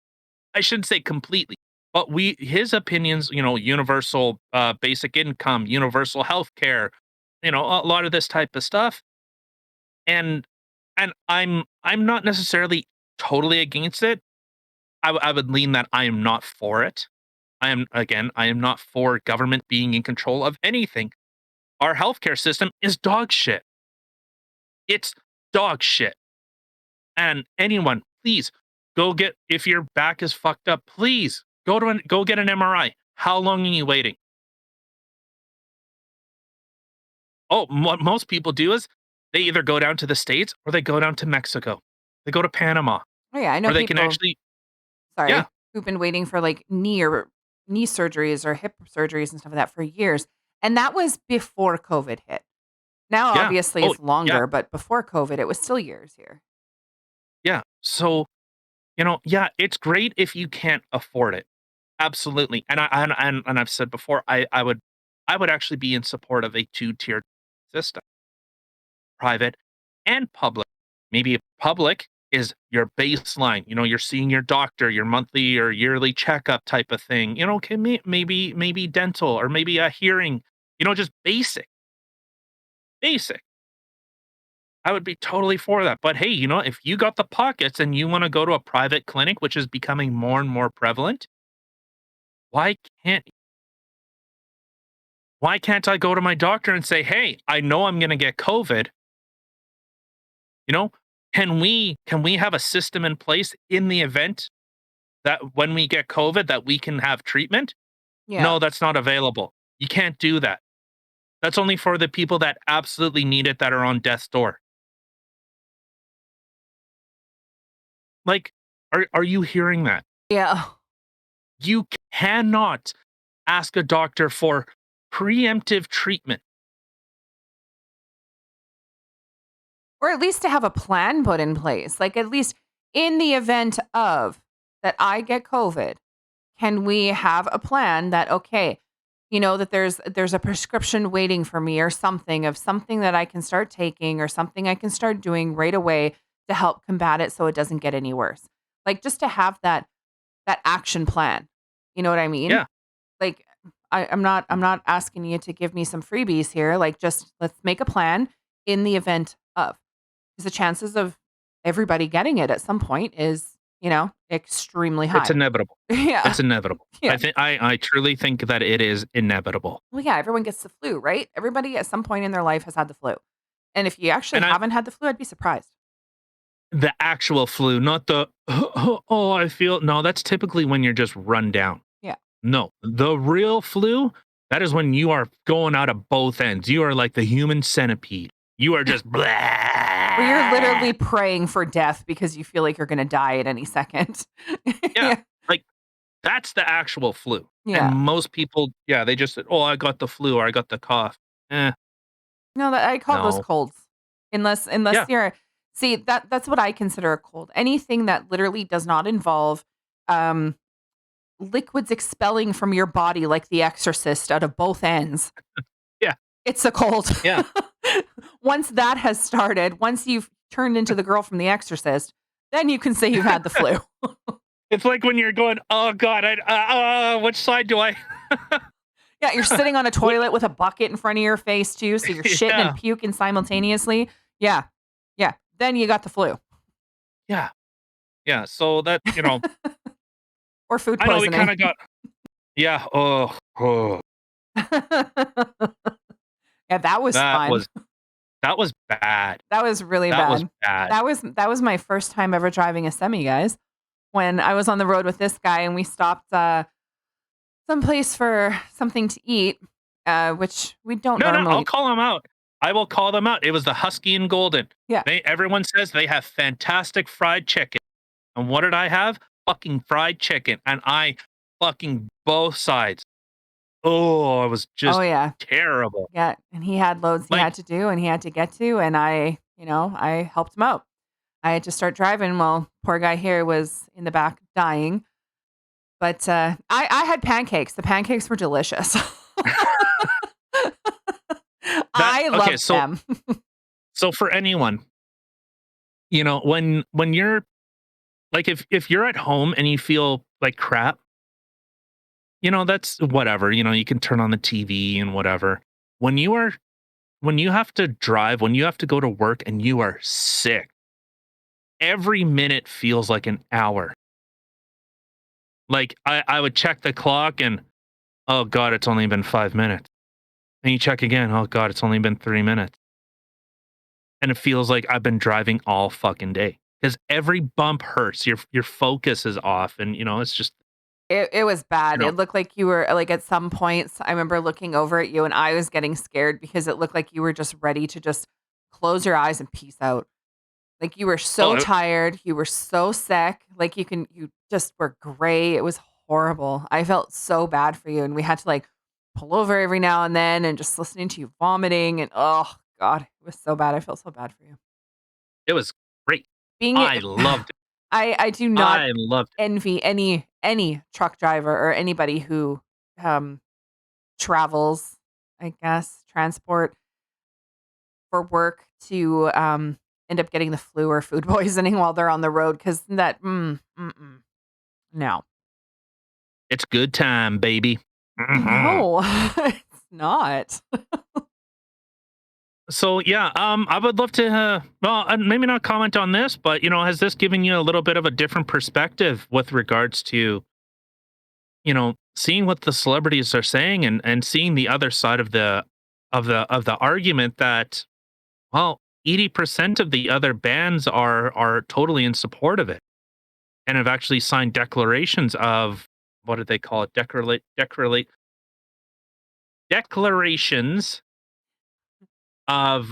Speaker 2: I shouldn't say completely, but his opinions, universal basic income, universal health care, a lot of this type of stuff. And I'm not necessarily totally against it. I would lean that I am not for it. I am not for government being in control of anything. Our healthcare system is dog shit. It's dog shit. And anyone, please if your back is fucked up, please go get an MRI. How long are you waiting? Oh, what most people do is they either go down to the States or they go down to Mexico. They go to Panama,
Speaker 1: Oh yeah, I know
Speaker 2: where they can
Speaker 1: people.
Speaker 2: actually, yeah,
Speaker 1: Sorry, who've been waiting for like knee surgeries or hip surgeries and stuff like that for years, and that was before COVID hit. Now,
Speaker 2: yeah.
Speaker 1: obviously,
Speaker 2: Oh,
Speaker 1: it's
Speaker 2: yeah,
Speaker 1: longer, but before COVID, it was still years here.
Speaker 2: yeah. So, yeah, it's great if you can't afford it. Absolutely. And I've said before, I would actually be in support of a two-tiered system, private and public. Maybe public is your baseline. You're seeing your doctor, your monthly or yearly checkup type of thing. Maybe dental or maybe a hearing. Just basic. I would be totally for that. But hey, if you got the pockets and you want to go to a private clinic, which is becoming more and more prevalent, why can't why can't I go to my doctor and say, "Hey, I know I'm going to get COVID. You know, can we have a system in place in the event that when we get COVID that we can have treatment?"
Speaker 1: Yeah.
Speaker 2: No, that's not available. You can't do that. That's only for the people that absolutely need it that are on death's door. Like, are you hearing that?
Speaker 1: Yeah.
Speaker 2: You cannot ask a doctor for preemptive treatment.
Speaker 1: Or at least to have a plan put in place. Like, at least in the event of that I get COVID, can we have a plan that, okay, that there's a prescription waiting for me or something of something that I can start taking or something I can start doing right away to help combat it so it doesn't get any worse. Like, just to have that action plan. You know what I mean?
Speaker 2: Yeah,
Speaker 1: Like, I'm not asking you to give me some freebies here. Like, just let's make a plan in the event of. Because the chances of everybody getting it at some point is, extremely
Speaker 2: it's
Speaker 1: high.
Speaker 2: inevitable.
Speaker 1: Yeah.
Speaker 2: It's inevitable.
Speaker 1: Yeah.
Speaker 2: I truly think that it is inevitable.
Speaker 1: Well, yeah, everyone gets the flu, right? Everybody at some point in their life has had the flu. And if you actually
Speaker 2: And
Speaker 1: haven't had the flu, I'd be surprised.
Speaker 2: the actual flu, not the oh, I feel no, that's typically when you're just run down.
Speaker 1: Yeah.
Speaker 2: No, the real flu, that is when you are going out of both ends. You are like the human centipede. You are just blah.
Speaker 1: Where you're literally praying for death because you feel like you're going to die at any second.
Speaker 2: Yeah,
Speaker 1: Yeah.
Speaker 2: like that's the actual flu. And
Speaker 1: Yeah.
Speaker 2: most people, yeah, they just said, "Oh, I got the flu or I got the cough." Eh,
Speaker 1: No, that I call those
Speaker 2: no.
Speaker 1: colds. Unless
Speaker 2: Yeah,
Speaker 1: you're see that's what I consider a cold. Anything that literally does not involve um liquids expelling from your body like the exorcist out of both ends.
Speaker 2: yeah,
Speaker 1: It's a cold.
Speaker 2: yeah.
Speaker 1: Once that has started, once you've turned into the girl from the exorcist, then you can say you've had the flu.
Speaker 2: It's like when you're going, "Oh god, which side do I?"
Speaker 1: Yeah, you're sitting on a
Speaker 2: What
Speaker 1: toilet with a bucket in front of your face too, so you're shitting and
Speaker 2: yeah,
Speaker 1: puking simultaneously. Yeah. Yeah. Then you got the flu.
Speaker 2: yeah, yeah. So that,
Speaker 1: Or food
Speaker 2: I know we
Speaker 1: poisoning.
Speaker 2: kinda got yeah, oh,
Speaker 1: Yeah, that was
Speaker 2: that
Speaker 1: fun.
Speaker 2: was that was bad.
Speaker 1: That was really
Speaker 2: That was
Speaker 1: bad.
Speaker 2: bad.
Speaker 1: That was my first time ever driving a semi, guys. When I was on the road with this guy and we stopped someplace for something to eat, which we don't
Speaker 2: No, no, I'll
Speaker 1: normally.
Speaker 2: call him out. I will call them out. It was the Husky and Golden.
Speaker 1: Yeah.
Speaker 2: Everyone says they have fantastic fried chicken. And what did I have? Fucking fried chicken. And I fucking both sides. Oh, it was
Speaker 1: Oh,
Speaker 2: just
Speaker 1: yeah.
Speaker 2: terrible.
Speaker 1: Yeah, and he had loads he
Speaker 2: Like,
Speaker 1: had to do and he had to get to, and I helped him out. I had to start driving while poor guy here was in the back dying. But, I had pancakes. The pancakes were delicious.
Speaker 2: that
Speaker 1: I
Speaker 2: okay,
Speaker 1: loved them.
Speaker 2: so for anyone, when you're like if you're at home and you feel like crap, that's whatever, you can turn on the TV and whatever. When you are when you have to drive, when you have to go to work and you are sick, every minute feels like an hour. Like I would check the clock and oh god, it's only been 5 minutes. And you check again, oh god, it's only been 3 minutes. And it feels like I've been driving all fucking day. Because every bump hurts. Your focus is off. And it's just,
Speaker 1: It was
Speaker 2: you
Speaker 1: bad.
Speaker 2: know,
Speaker 1: It looked like you were like, at some points, I remember looking over at you, and I was getting scared because it looked like you were just ready to just close your eyes and peace out. Like, you were so
Speaker 2: oh,
Speaker 1: tired, you were so sick, like, you just were gray, it was horrible. I felt so bad for you, and we had to, like, pull over every now and then and just listening to you vomiting, and oh god, it was so bad, I felt so bad for you.
Speaker 2: it was great.
Speaker 1: Being
Speaker 2: I loved it.
Speaker 1: I do not
Speaker 2: I loved it.
Speaker 1: envy any truck driver or anybody who, um, travels, I guess, transport for work to, end up getting the flu or food poisoning while they're on the road, 'cause no.
Speaker 2: It's good time, baby. Mhm.
Speaker 1: No, it's not.
Speaker 2: So yeah, I would love to. Well, maybe not comment on this, but has this given you a little bit of a different perspective with regards to seeing what the celebrities are saying and seeing the other side of the argument that, well, 80% of the other bands are totally in support of it and have actually signed declarations of what did they call it? Declarations of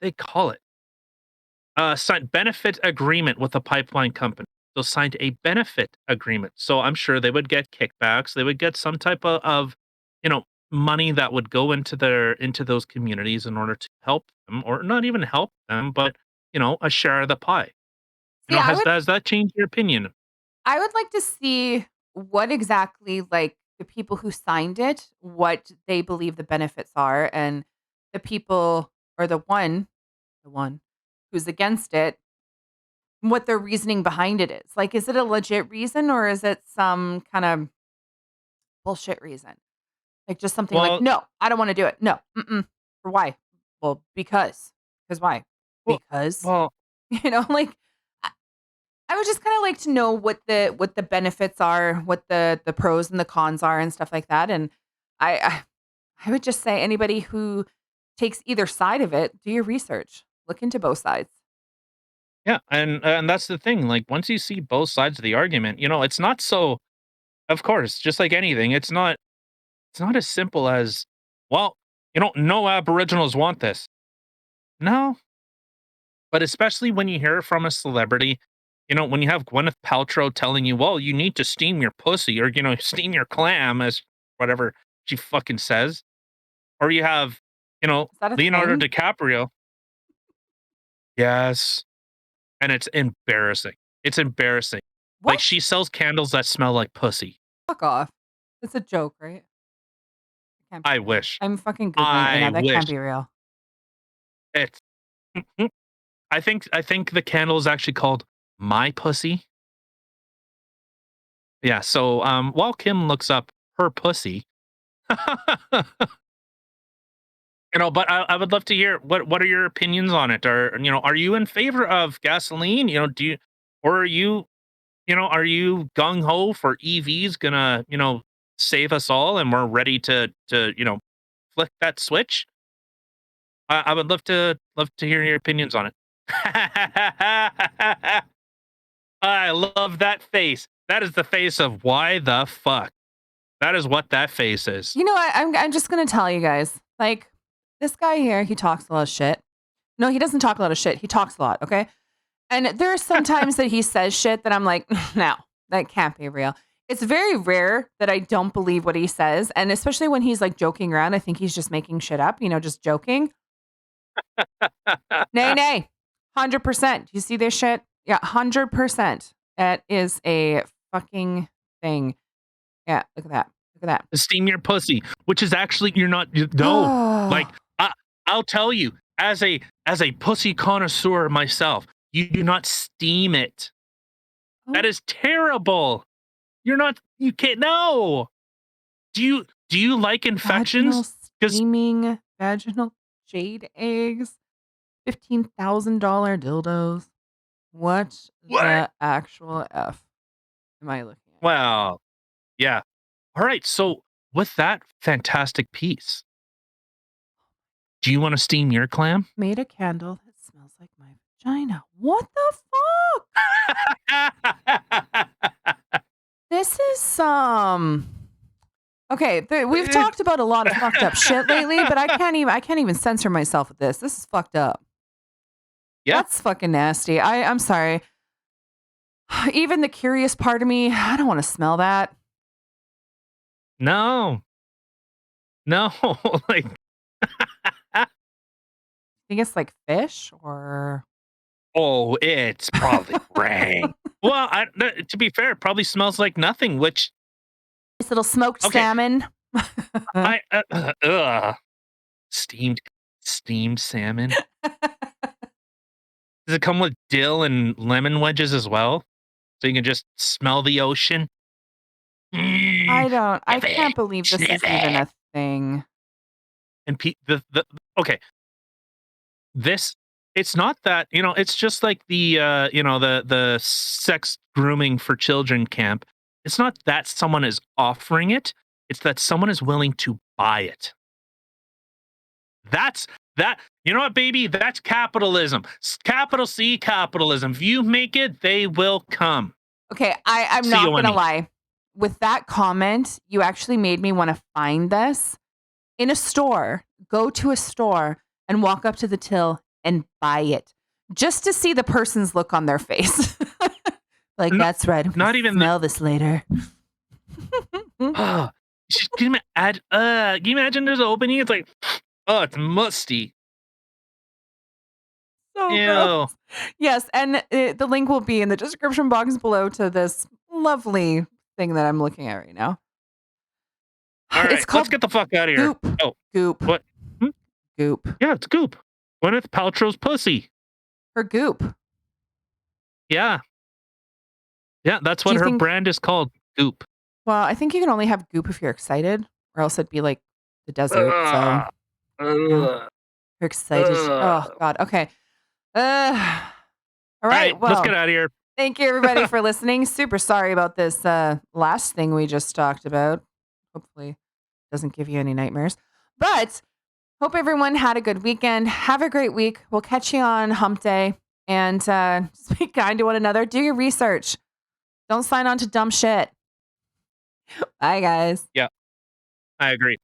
Speaker 2: they call it signed benefit agreement with a pipeline company. So signed a benefit agreement. So I'm sure they would get kickbacks. They would get some type of money that would go into those communities in order to help them, or not even help them, but a share of the pie.
Speaker 1: See,
Speaker 2: Has that changed your opinion?
Speaker 1: I would like to see what exactly, like, the people who signed it, what they believe the benefits are, and the people, or the one who's against it, what their reasoning behind it is. Like, is it a legit reason, or is it some kind of bullshit reason? Like, just something like,
Speaker 2: Well,
Speaker 1: "No, I don't wanna do it. No, mm-mm." For why? Well, because. Because why?
Speaker 2: well,
Speaker 1: Because.
Speaker 2: well.
Speaker 1: Like, I would just kinda like to know what the benefits are, what the pros and the cons are and stuff like that, and I I I would just say anybody who takes either side of it, do your research. Look into both sides.
Speaker 2: Yeah, and that's the thing. Like once you see both sides of the argument, it's not so. Of course, just like anything, it's not as simple as, well, no Aboriginals want this. No, but especially when you hear it from a celebrity, when you have Gwyneth Paltrow telling you, well, you need to steam your pussy or, steam your clam, as whatever she fucking says. Or you have,
Speaker 1: Is that a
Speaker 2: Leonardo
Speaker 1: thing?
Speaker 2: DiCaprio. Yes. And it's embarrassing. It's embarrassing. Like
Speaker 1: What?
Speaker 2: she sells candles that smell like pussy.
Speaker 1: Fuck off. It's a joke, right? It can't be
Speaker 2: I
Speaker 1: real.
Speaker 2: wish.
Speaker 1: I'm fucking Googling it right
Speaker 2: I
Speaker 1: now. That
Speaker 2: wish.
Speaker 1: can't be real.
Speaker 2: It's I think the candle is actually called My Pussy. Yeah, so while Kim looks up her pussy, but I would love to hear what are your opinions on it? Are you in favor of gasoline? Do you or are you gung ho for EVs gonna, save us all and we're ready to flick that switch? I would love to hear your opinions on it. I love that face. That is the face of why the fuck. That is what that face is.
Speaker 1: You know what? I'm just gonna tell you guys, like, this guy here, he talks a lot of shit. No, he doesn't talk a lot of shit. He talks a lot, okay? And there are some times that he says shit that I'm like, no, that can't be real. It's very rare that I don't believe what he says. And especially when he's like joking around, I think he's just making shit up, just joking. Nay. 100%. You see this shit? Yeah, 100%. That is a fucking thing. Yeah, look at that. Look at that.
Speaker 3: Steam your pussy, which is actually like I'll tell you, as a pussy connoisseur myself, you do not steam it. That is terrible. You can't. No. Do you like infections?
Speaker 1: Steaming vaginal jade eggs, $15,000 dildos. What the actual F am I looking at?
Speaker 3: Well, yeah. All right. So with that fantastic piece, do you want to steam your clam?
Speaker 1: Made a candle that smells like my vagina. What the fuck? This is okay. We've talked about a lot of fucked up shit lately, but I can't even censor myself with this. This is fucked up.
Speaker 3: Yeah,
Speaker 1: that's fucking nasty. I'm sorry. Even the curious part of me, I don't want to smell that.
Speaker 3: No, like.
Speaker 1: I think it's like fish or.
Speaker 3: Oh, it's probably rank. Well, to be fair, it probably smells like nothing, which...
Speaker 1: Nice little smoked salmon.
Speaker 3: Steamed salmon. Does it come with dill and lemon wedges as well? So you can just smell the ocean?
Speaker 1: I can't believe this is even a thing.
Speaker 3: And okay. This... It's not that, it's just like the the sex grooming for children camp. It's not that someone is offering it. It's that someone is willing to buy it. You know what, baby? That's capitalism. Capital C capitalism. If you make it, they will come.
Speaker 1: Okay, I'm not going to lie. With that comment, you actually made me want to find this in a store. Go to a store and walk up to the till and buy it just to see the person's look on their face. Like, that's right.
Speaker 3: Not even
Speaker 1: smell this later.
Speaker 3: Can you imagine there's an opening? It's like, oh, it's musty.
Speaker 1: So gross. Yes, and the link will be in the description box below to this lovely thing that I'm looking at right now.
Speaker 3: All right, let's get the fuck out of here.
Speaker 1: Goop.
Speaker 3: Oh,
Speaker 1: Goop.
Speaker 3: What?
Speaker 1: Goop.
Speaker 3: Yeah, it's Goop. Gwyneth Paltrow's pussy.
Speaker 1: Her Goop.
Speaker 3: Yeah. Yeah, that's what her brand is called. Goop.
Speaker 1: Well, I think you can only have Goop if you're excited, or else it'd be like the desert. Yeah. You're excited. Oh, God. Okay. All right. Well,
Speaker 3: let's get out of here.
Speaker 1: Thank you, everybody, for listening. Super sorry about this last thing we just talked about. Hopefully, it doesn't give you any nightmares. But hope everyone had a good weekend. Have a great week. We'll catch you on Hump Day. And just be kind to one another. Do your research. Don't sign on to dumb shit. Bye, guys.
Speaker 3: Yeah, I agree.